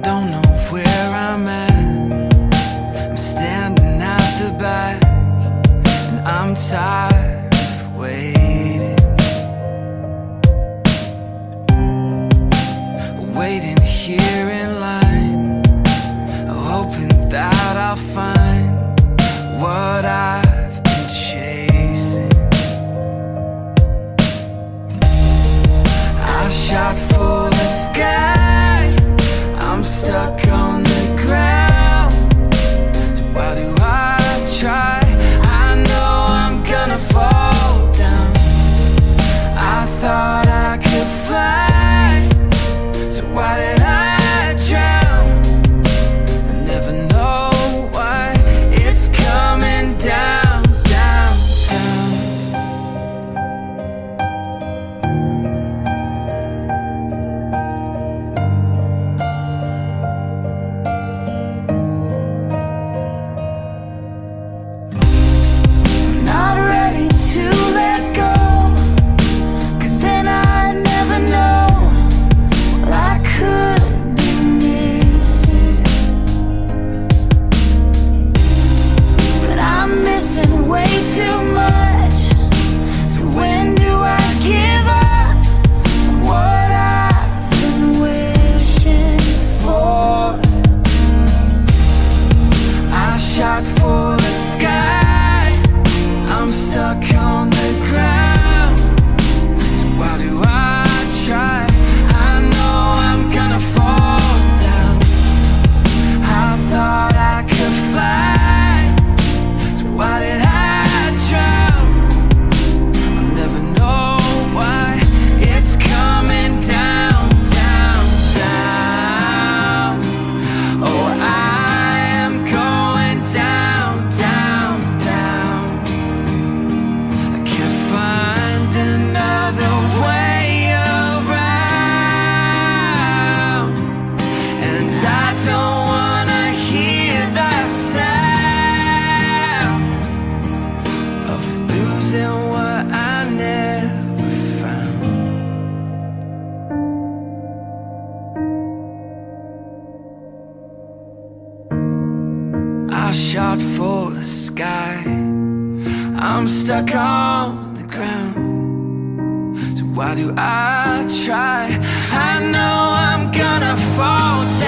Don't know where I'm at. I'm standing at the back, and I'm tired of waiting. Waiting here in line, hoping that I'll find what I've been chasing. I shot for the sky, I'm stuck on the ground. So why do I try? I know I'm gonna fall down. I thought I could fly, so why did I drown? I never know why it's coming down, down, down. Not ready to let go, 'cause then I'd never know what I could be missing. But I'm missing way too much. So when do I give up what I've been wishing for? I shot for the sky, I'm stuck on the ground. So why do I try? I know I'm gonna fall down. I thought I could fly, so why did I drown? I'll never know why it's coming down, down, down. Oh, I am going down, down, down. I can't find another way around, and I don't wanna hear the sound of losing what I never found. I shot for the sky, I'm stuck on the ground. So why do I try? I know I'm gonna fall down.